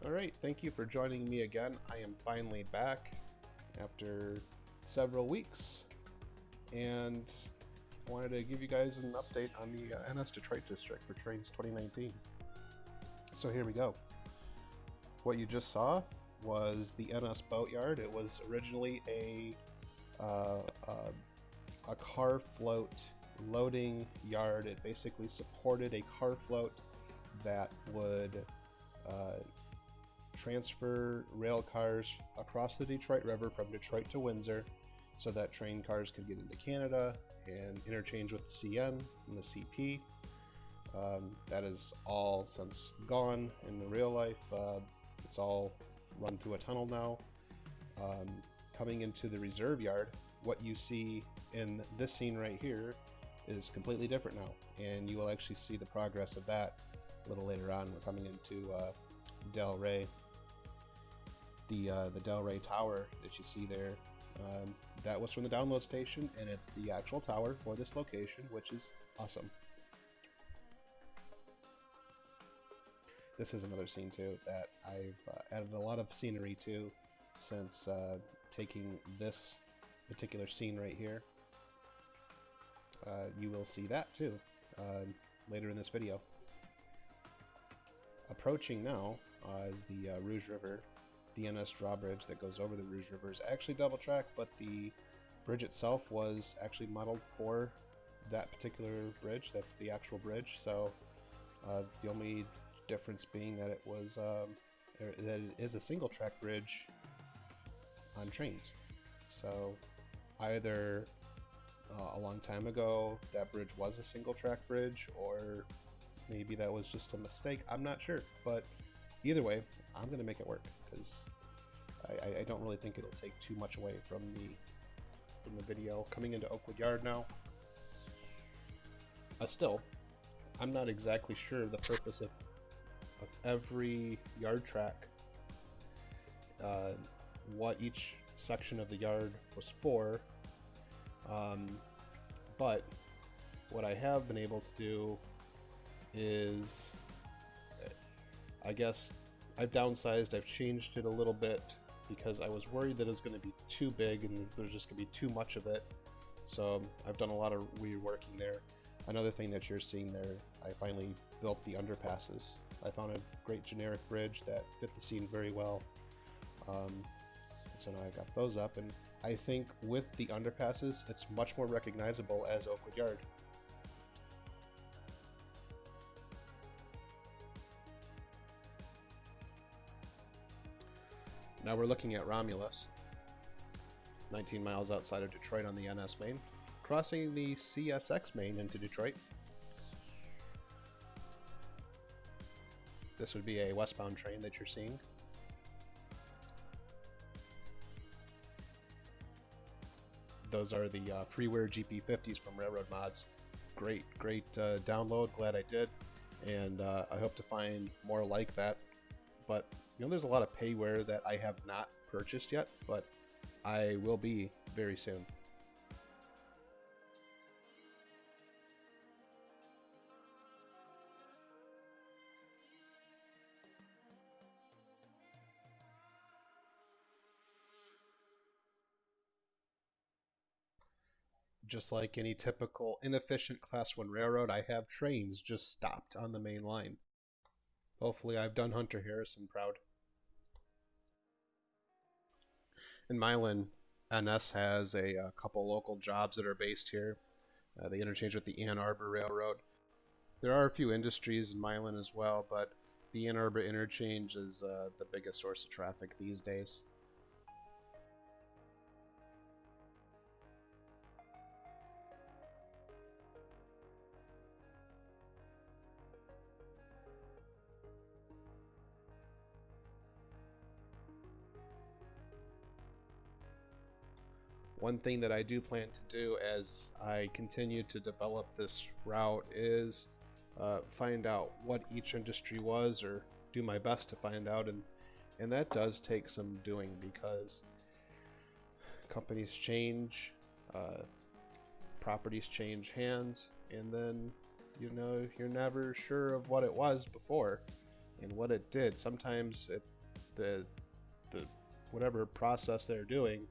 Alright, thank you for joining me again. I am finally back after several weeks, and I wanted to give you guys an update on the NS Detroit District for Trainz 2019. So here we go. What you just saw was the NS Boatyard. It was originally a car float loading yard. It basically supported a car float that would transfer rail cars across the Detroit River from Detroit to Windsor so that train cars could get into Canada and interchange with the CN and the CP. That is all since gone in the real life. It's all run through a tunnel now. Coming into the reserve yard, what you see in this scene right here is completely different now, and you will actually see the progress of that a little later on. We're coming into Delray. The Delray tower that you see there, that was from the download station, and it's the actual tower for this location, which is awesome. This is another scene too that I've added a lot of scenery to since taking this particular scene right here. You will see that too later in this video. Approaching now is the Rouge River. The NS drawbridge that goes over the Rouge River is actually double track, but the bridge itself was actually modeled for that particular bridge. That's the actual bridge. So the only difference being that it was that it is a single track bridge on Trainz. So either a long time ago that bridge was a single track bridge, or maybe that was just a mistake. I'm not sure, but either way, I'm going to make it work because I don't really think it'll take too much away from the video. Coming into Oakwood Yard now. Still, I'm not exactly sure the purpose of every yard track, what each section of the yard was for, but what I have been able to do is, I guess I've downsized, I've changed it a little bit because I was worried that it was going to be too big and there's just going to be too much of it. So I've done a lot of reworking there. Another thing that you're seeing there, I finally built the underpasses. I found a great generic bridge that fit the scene very well. So now I got those up, and I think with the underpasses, it's much more recognizable as Oakwood Yard. Now we're looking at Romulus, 19 miles outside of Detroit on the NS main, crossing the CSX main into Detroit. This would be a westbound train that you're seeing. Those are the freeware GP50s from Railroad Mods. Great download, glad I did, and I hope to find more like that. But you know, there's a lot of payware that I have not purchased yet, but I will be very soon. Just like any typical inefficient Class 1 railroad, I have trains just stopped on the main line. Hopefully I've done Hunter Harrison proud. In Milan, NS has a couple local jobs that are based here. They interchange with the Ann Arbor Railroad. There are a few industries in Milan as well, but the Ann Arbor interchange is the biggest source of traffic these days. One thing that I do plan to do as I continue to develop this route is find out what each industry was, or do my best to find out, and that does take some doing because companies change, properties change hands, and then you're never sure of what it was before and what it did. Sometimes the whatever process they're doing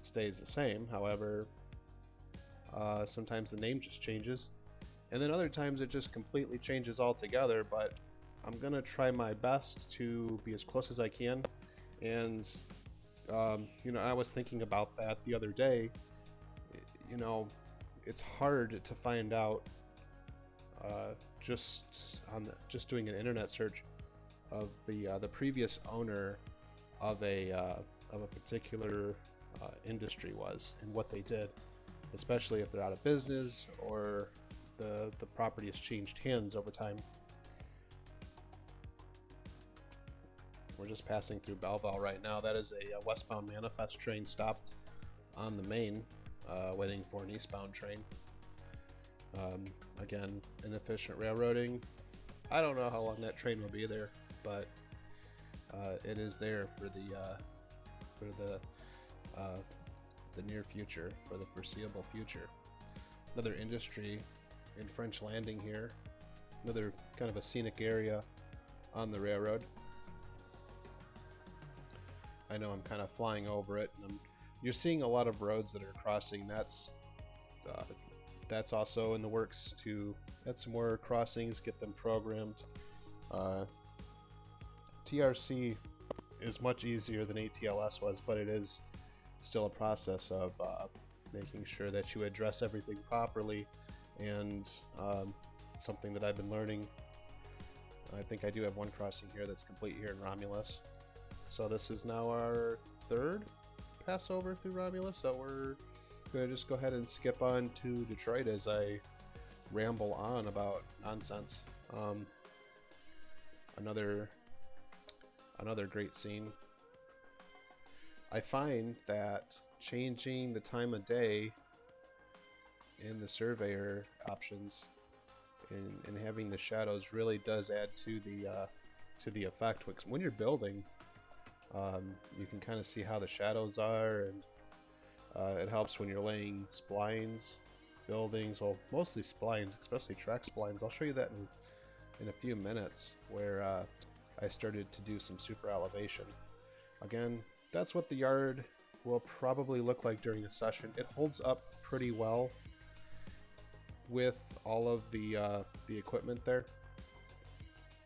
stays the same. However, sometimes the name just changes, and then other times it just completely changes altogether. But I'm gonna try my best to be as close as I can. And you know, I was thinking about that the other day. You know, it's hard to find out just doing an internet search of the previous owner of a particular industry was and what they did, especially if they're out of business or the property has changed hands over time. We're just passing through Belleville right now. That is a westbound manifest train stopped on the main, waiting for an eastbound train. Again, inefficient railroading. I don't know how long that train will be there, but it is there for the near future, for the foreseeable future. Another industry in French Landing here. Another kind of a scenic area on the railroad. I know I'm kind of flying over it, and you're seeing a lot of roads that are crossing. That's also in the works to add some more crossings, get them programmed. TRC is much easier than ATLS was, but it is still a process of making sure that you address everything properly, and something that I've been learning. I think I do have one crossing here that's complete here in Romulus. So this is now our third passover through Romulus, so we're going to just go ahead and skip on to Detroit as I ramble on about nonsense. Another great scene. I find that changing the time of day in the surveyor options and having the shadows really does add to the effect. When you're building, you can kind of see how the shadows are, and it helps when you're laying splines, buildings, well, mostly splines, especially track splines. I'll show you that in a few minutes, where I started to do some super elevation. Again, that's what the yard will probably look like during a session. It holds up pretty well with all of the equipment there,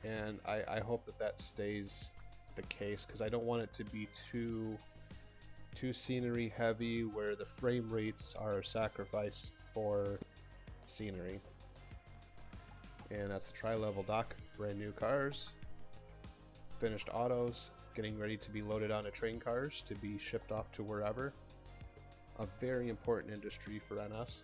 and I hope that stays the case, because I don't want it to be too scenery heavy where the frame rates are sacrificed for scenery. And that's the tri-level dock, brand new cars, finished autos, getting ready to be loaded onto train cars to be shipped off to wherever. A very important industry for NS.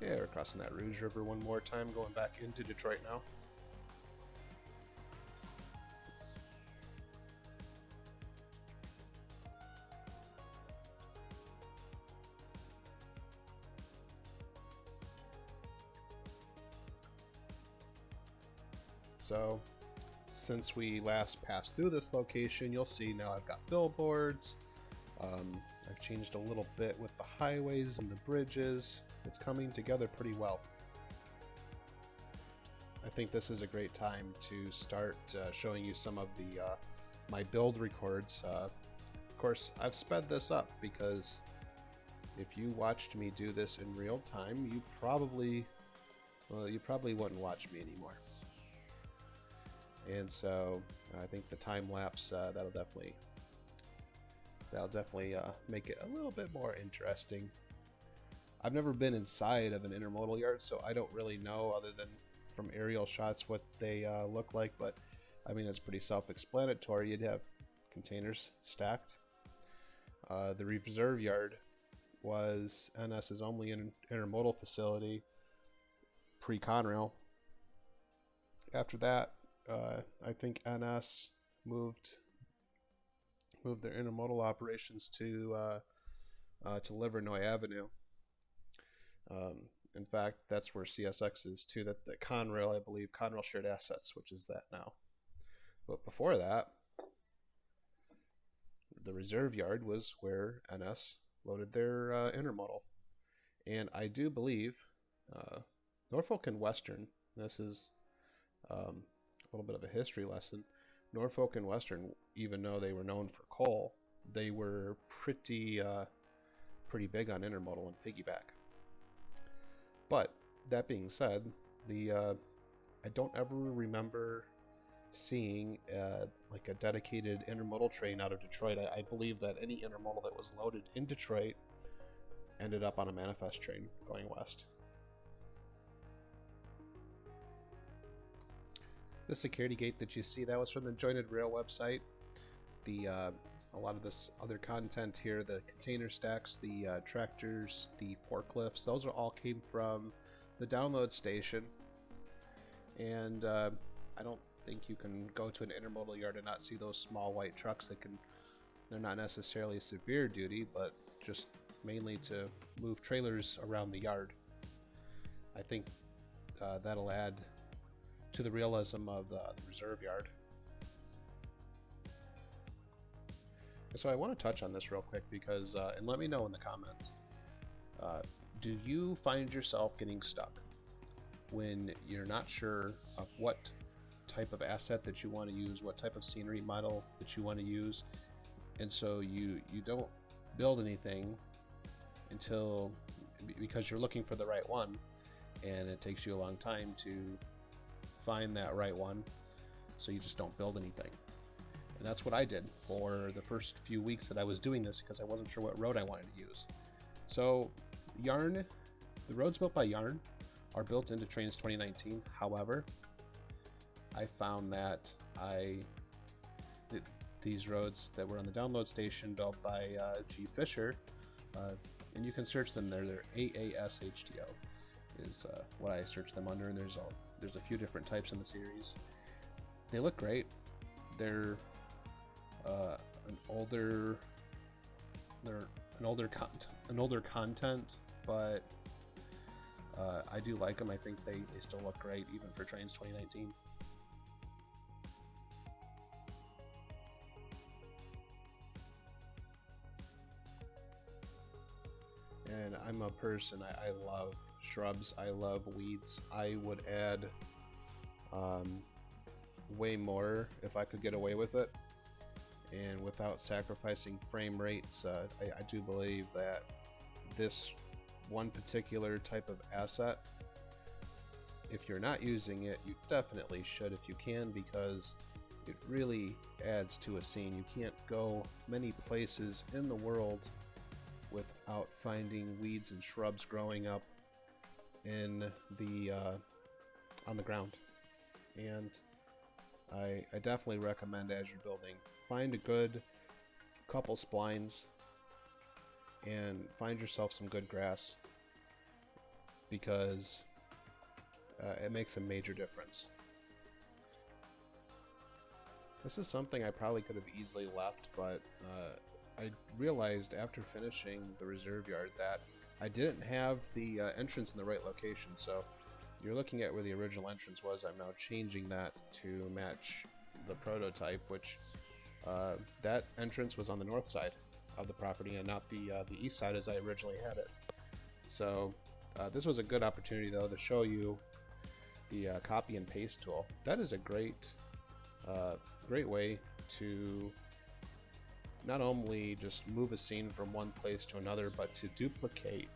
Yeah, we're crossing that Rouge River one more time, going back into Detroit now. So, since we last passed through this location, you'll see now I've got billboards. I've changed a little bit with the highways and the bridges. It's coming together pretty well. I think this is a great time to start showing you some of my build records. Of course, I've sped this up because if you watched me do this in real time, you probably wouldn't watch me anymore. And so I think the time lapse that'll definitely make it a little bit more interesting. I've never been inside of an intermodal yard, so I don't really know, other than from aerial shots, what they look like. But I mean, it's pretty self-explanatory. You'd have containers stacked. The reserve yard was NS's only intermodal facility pre-Conrail. After that, I think NS moved their intermodal operations to Livernois Avenue. In fact, that's where CSX is too. That Conrail, I believe, Conrail shared assets, which is that now. But before that, the reserve yard was where NS loaded their intermodal, and I do believe Norfolk and Western. This is a little bit of a history lesson. Norfolk and Western, even though they were known for coal, they were pretty big on intermodal and piggyback. But that being said, I don't ever remember seeing like a dedicated intermodal train out of Detroit. I believe that any intermodal that was loaded in Detroit ended up on a manifest train going west. The security gate that you see, that was from the Jointed Rail website. A lot of this other content here, the container stacks, the tractors, the forklifts, those all came from the download station. And I don't think you can go to an intermodal yard and not see those small white trucks. They're not necessarily severe duty, but just mainly to move trailers around the yard. I think that'll add to the realism of the reserve yard. So I want to touch on this real quick because, and let me know in the comments, do you find yourself getting stuck when you're not sure of what type of asset that you want to use, what type of scenery model that you want to use, and so you don't build anything until, because you're looking for the right one, and it takes you a long time to find that right one, so you just don't build anything. And that's what I did for the first few weeks that I was doing this, because I wasn't sure what road I wanted to use. So Yarn, the roads built by Yarn are built into Trainz 2019. However, I found that these roads that were on the download station built by G. Fisher, and you can search them there. They're AASHTO is what I searched them under, and there's a few different types in the series. They look great. They're an older content, but I do like them. I think they still look great even for Trainz 2019. And I'm a person, I love shrubs, I love weeds. I would add way more if I could get away with it, and without sacrificing frame rates. I do believe that this one particular type of asset, if you're not using it, you definitely should if you can, because it really adds to a scene. You can't go many places in the world without finding weeds and shrubs growing up in the on the ground. And I definitely recommend, as you're building, find a good couple splines and find yourself some good grass, because it makes a major difference. This is something I probably could have easily left, but I realized after finishing the reserve yard that I didn't have the entrance in the right location. So you're looking at where the original entrance was. I'm now changing that to match the prototype, which that entrance was on the north side of the property and not the east side as I originally had it. So this was a good opportunity, though, to show you the copy and paste tool. That is a great way to not only just move a scene from one place to another, but to duplicate,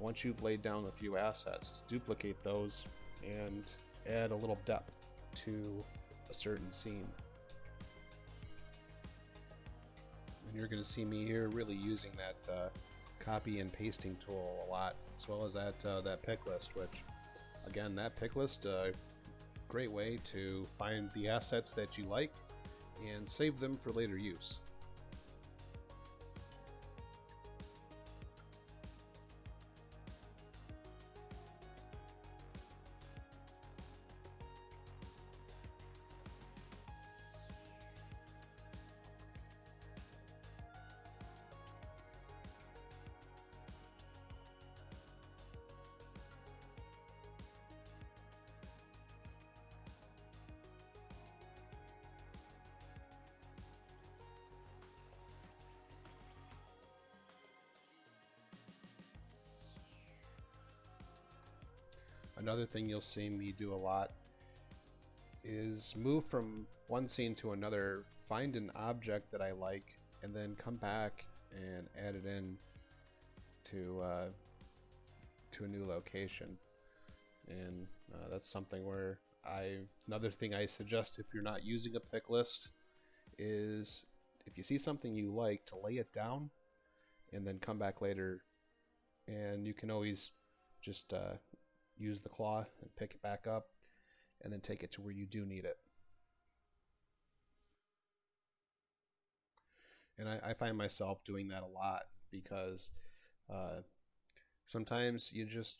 once you've laid down a few assets, to duplicate those and add a little depth to a certain scene. And you're going to see me here really using that copy and pasting tool a lot, as well as that pick list, which, again, that pick list, great way to find the assets that you like and save them for later use. Another thing you'll see me do a lot is move from one scene to another, find an object that I like, and then come back and add it in to a new location. And that's something where another thing I suggest if you're not using a pick list is if you see something you like, to lay it down and then come back later, and you can always just use the claw and pick it back up and then take it to where you do need it. And I find myself doing that a lot because sometimes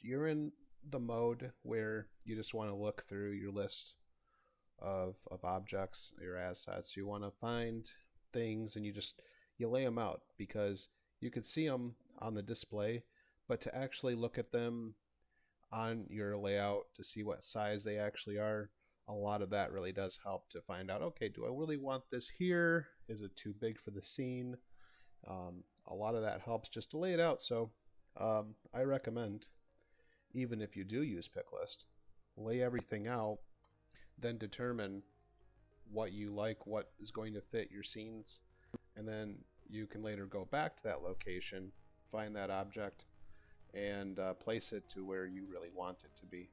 you're in the mode where you just want to look through your list of objects, your assets. You want to find things and you lay them out because you could see them on the display, but to actually look at them on your layout to see what size they actually are, a lot of that really does help to find out, okay, do I really want this here? Is it too big for the scene? A lot of that helps just to lay it out. So I recommend, even if you do use pick list, lay everything out, then determine what you like, what is going to fit your scenes, and then you can later go back to that location, find that object, and place it to where you really want it to be.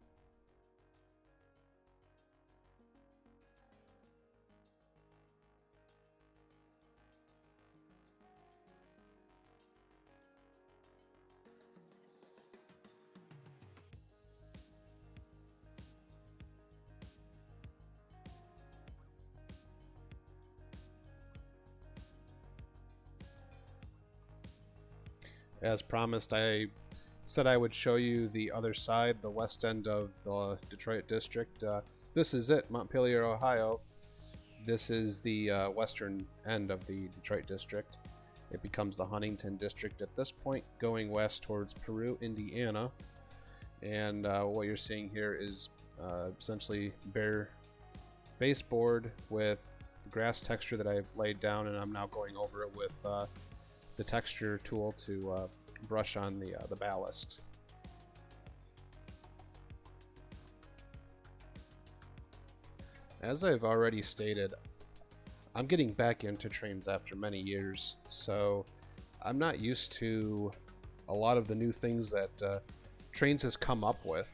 As promised, I said I would show you the other side, the west end of the Detroit district. This is it, Montpelier, Ohio. This is the western end of the Detroit district. It becomes the Huntington district at this point, going west towards Peru, Indiana. And what you're seeing here is essentially bare baseboard with grass texture that I've laid down, and I'm now going over it with the texture tool to brush on the ballast. As I've already stated, I'm getting back into Trainz after many years, so I'm not used to a lot of the new things that Trainz has come up with.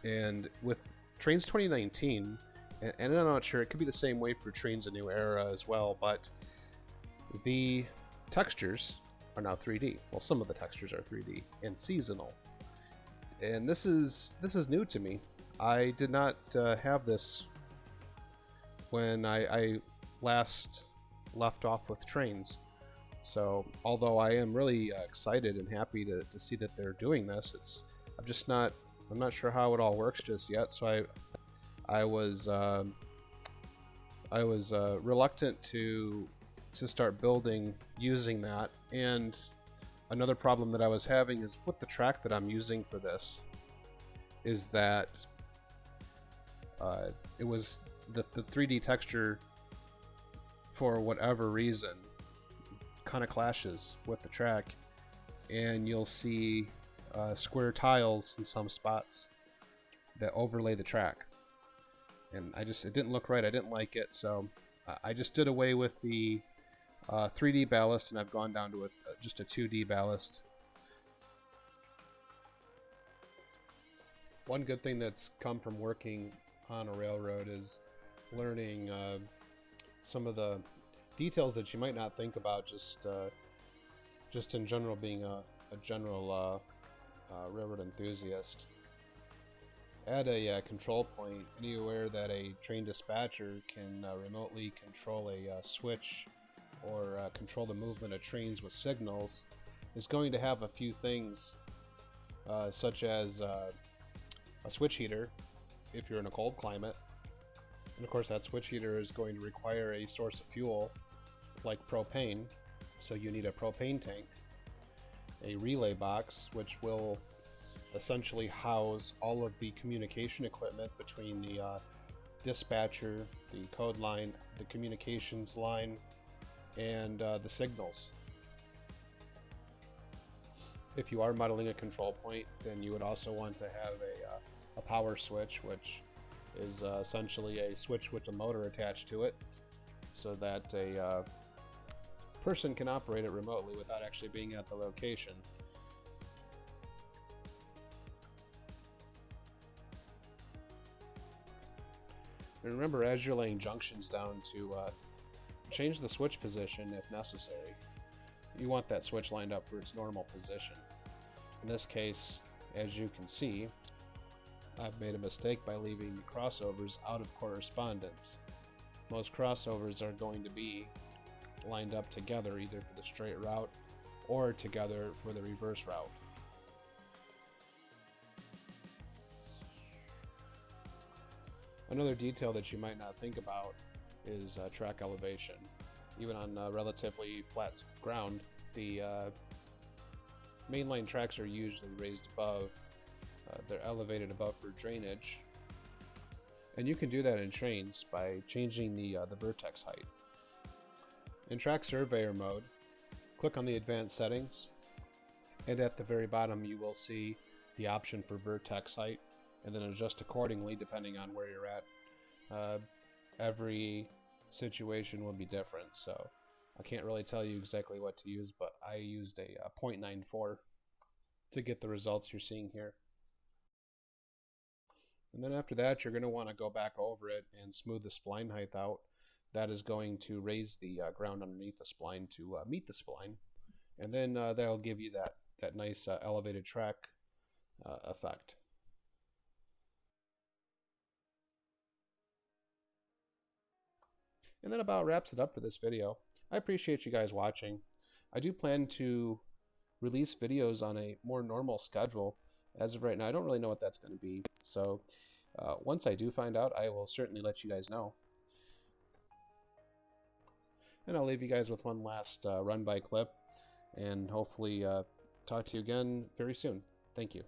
And with Trainz 2019, and I'm not sure, it could be the same way for Trainz A New Era as well, but the textures are now 3D. Well, some of the textures are 3D and seasonal. And this is new to me. I did not have this when I last left off with Trainz. So although I am really excited and happy to see that they're doing this, I'm not sure how it all works just yet. So I was reluctant to start building using that. And another problem that I was having is with the track that I'm using for this is that it was the 3D texture, for whatever reason, kind of clashes with the track, and you'll see square tiles in some spots that overlay the track, and it didn't look right. I didn't like it, so I just did away with the 3D ballast, and I've gone down to just a 2D ballast. One good thing that's come from working on a railroad is learning some of the details that you might not think about just in general, being a general railroad enthusiast. At a control point, anywhere that a train dispatcher can remotely control a switch or control the movement of trains with signals is going to have a few things, such as a switch heater if you're in a cold climate. And of course that switch heater is going to require a source of fuel like propane, so you need a propane tank, a relay box, which will essentially house all of the communication equipment between the dispatcher, the code line, the communications line, and the signals. If you are modeling a control point, then you would also want to have a power switch, which is essentially a switch with a motor attached to it, so that a person can operate it remotely without actually being at the location. And remember, as you're laying junctions down, to change the switch position if necessary. You want that switch lined up for its normal position. In this case, as you can see, I've made a mistake by leaving the crossovers out of correspondence. Most crossovers are going to be lined up together, either for the straight route or together for the reverse route. Another detail that you might not think about is track elevation. Even on relatively flat ground, the mainline tracks are usually raised above. They're elevated above for drainage. And you can do that in Trainz by changing the vertex height. In track surveyor mode, click on the advanced settings, and at the very bottom you will see the option for vertex height, and then adjust accordingly depending on where you're at. Every situation will be different, so I can't really tell you exactly what to use, but I used a 0.94 to get the results you're seeing here. And then after that, you're going to want to go back over it and smooth the spline height out. That is going to raise the ground underneath the spline to meet the spline, and then that'll give you that nice elevated track effect. And that about wraps it up for this video. I appreciate you guys watching. I do plan to release videos on a more normal schedule. As of right now, I don't really know what that's going to be. So once I do find out, I will certainly let you guys know. And I'll leave you guys with one last run-by clip, and hopefully talk to you again very soon. Thank you.